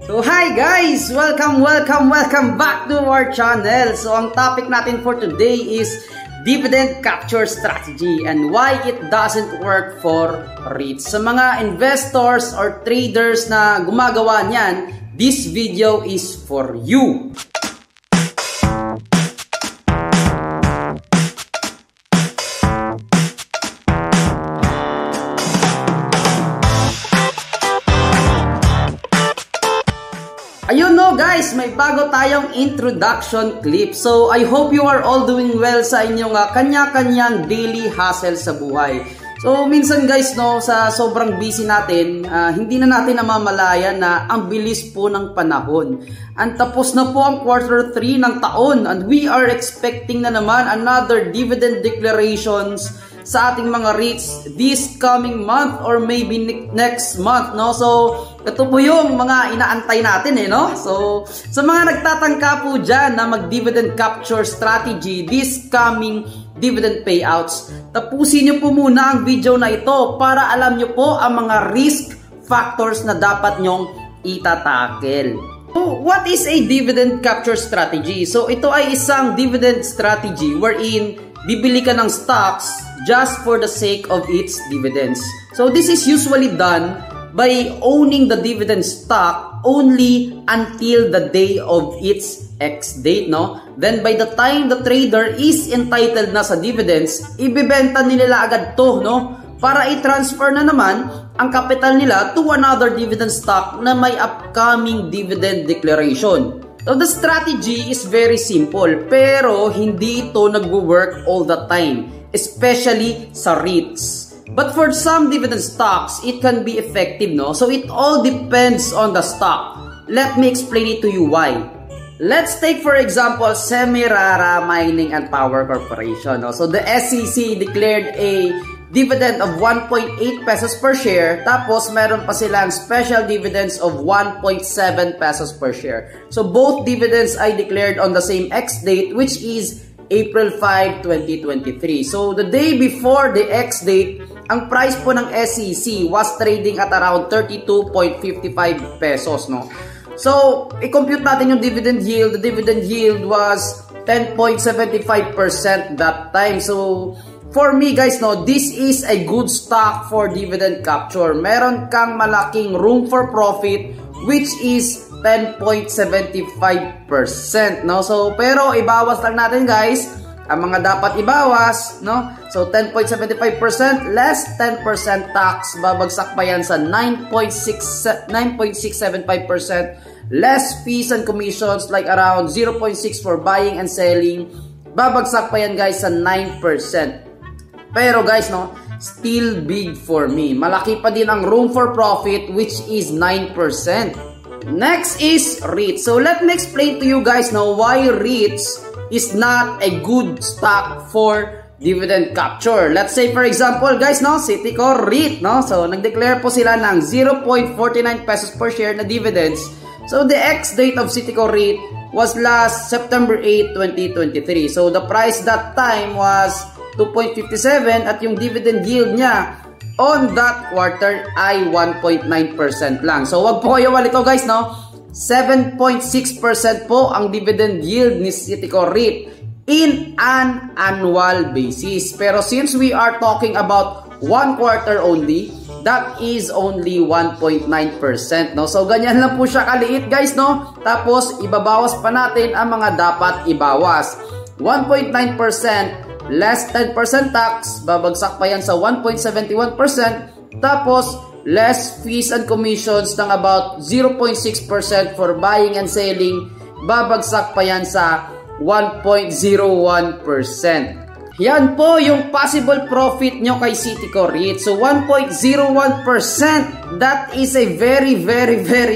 So hi guys! Welcome back to our channel. So ang topic natin for today is dividend capture strategy and why it doesn't work for REITs. Sa mga investors or traders na gumagawa niyan, this video is for you. Ayun no guys, may bago tayong introduction clip. So I hope you are all doing well sa inyong kanya-kanyang daily hustle sa buhay. So minsan guys no, sa sobrang busy natin, hindi na natin namamalayan na ang bilis po ng panahon. Ang tapos na po ang quarter 3 ng taon and we are expecting na naman another dividend declarations sa ating mga REITs this coming month or maybe next month, no? So, ito po yung mga inaantay natin, no? So, sa mga nagtatangka po dyan na mag-dividend capture strategy this coming dividend payouts, tapusin nyo po muna ang video na ito para alam nyo po ang mga risk factors na dapat nyong itatakel. So, what is a dividend capture strategy? So, ito ay isang dividend strategy wherein bibili ka ng stocks just for the sake of its dividends. So this is usually done by owning the dividend stock only until the day of its ex-date, no? Then by the time the trader is entitled na sa dividends, ibebenta nila agad to, no? Para i-transfer na naman ang capital nila to another dividend stock na may upcoming dividend declaration. So the strategy is very simple pero hindi ito nagwo-work all the time, especially sa REITs. But for some dividend stocks, it can be effective, no? So it all depends on the stock. Let me explain it to you why. Let's take for example Semirara Mining and Power Corporation, no? So the SEC declared a dividend of 1.8 pesos per share, tapos meron pa silang special dividends of 1.7 pesos per share. So both dividends ay declared on the same ex-date, which is April 5, 2023. So the day before the ex-date, ang price po ng SEC was trading at around 32.55 pesos, no? So, i-compute natin yung dividend yield. The dividend yield was 10.75% that time. So, for me guys, no, this is a good stock for dividend capture. Meron kang malaking room for profit which is 10.75%, no? So, pero ibawas lang natin guys ang mga dapat ibawas, no? So, 10.75% less 10% tax, babagsak pa yan sa 9.675%, less fees and commissions like around 0.6 for buying and selling, babagsak pa yan guys sa 9%. Pero guys, no, still big for me. Malaki pa din ang room for profit which is 9%. Next is REITs. So let me explain to you guys now why REITs is not a good stock for dividend capture. Let's say for example guys, no, Citicorp REIT, no. So nag-declare po sila ng 0.49 pesos per share na dividends. So the ex-date of Citicorp REIT was last September 8, 2023. So the price that time was 2.57 at yung dividend yield niya on that quarter ay 1.9% lang. So wag po kayo walito guys, no? 7.6% po ang dividend yield ni Citicorp REIT in an annual basis. Pero since we are talking about one quarter only, that is only 1.9%, no? So ganyan lang po siya kaliit guys, no? Tapos ibabawas pa natin ang mga dapat ibawas. 1.9% less 10% tax, babagsak pa yan sa 1.71%, tapos less fees and commissions ng about 0.6% for buying and selling, babagsak pa yan sa 1.01%. Yan po yung possible profit nyo kay Citicorp REIT. So 1.01%, that is a very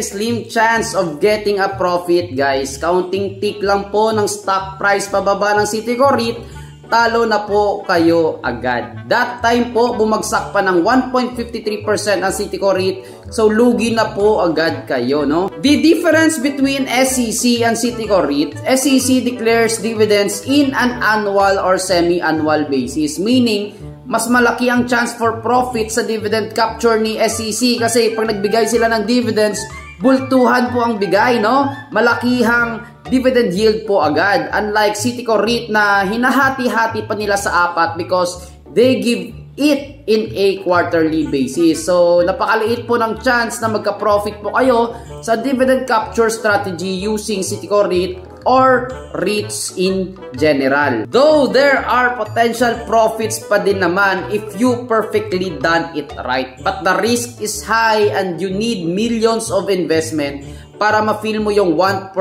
slim chance of getting a profit guys. Counting tick lang po ng stock price pababa ng Citicorp REIT, talo na po kayo agad. That time po, bumagsak pa ng 1.53% ang Citicorp REIT. So, lugi na po agad kayo, no? The difference between SEC and Citicorp REIT, SEC declares dividends in an annual or semi-annual basis. Meaning, mas malaki ang chance for profit sa dividend capture ni SEC kasi pag nagbigay sila ng dividends bultuhan po ang bigay, no? Malakihang dividend yield po agad. Unlike Citicorp REIT na hinahati-hati pa nila sa apat because they give it in a quarterly basis. So, napakaliit po ng chance na magka-profit po kayo sa dividend capture strategy using Citicorp REIT or REITs in general. Though there are potential profits pa din naman if you perfectly done it right. But the risk is high and you need millions of investment para ma-feel mo yung 1%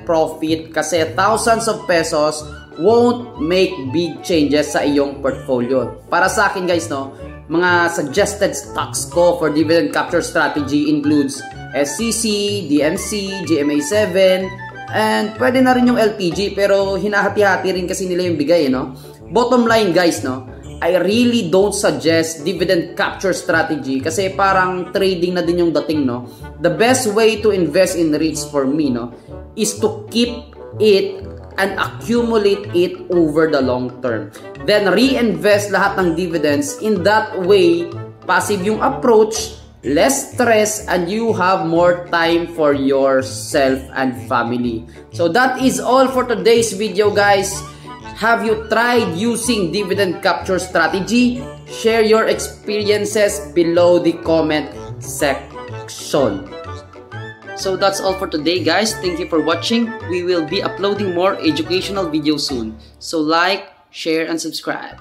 profit kasi thousands of pesos won't make big changes sa iyong portfolio. Para sa akin guys, no, mga suggested stocks ko for dividend capture strategy includes SCC, DMC, GMA7, and pwede na rin yung LPG pero hinahati-hati rin kasi nila yung bigay, no? Bottom line guys, no, I really don't suggest dividend capture strategy kasi parang trading na din yung dating, no? The best way to invest in REITs for me, no, is to keep it and accumulate it over the long term. Then reinvest lahat ng dividends. In that way, passive yung approach, less stress, and you have more time for yourself and family. So that is all for today's video guys. Have you tried using dividend capture strategy? Share your experiences below the comment section. So that's all for today guys. Thank you for watching. We will be uploading more educational videos soon. So like, share, and subscribe.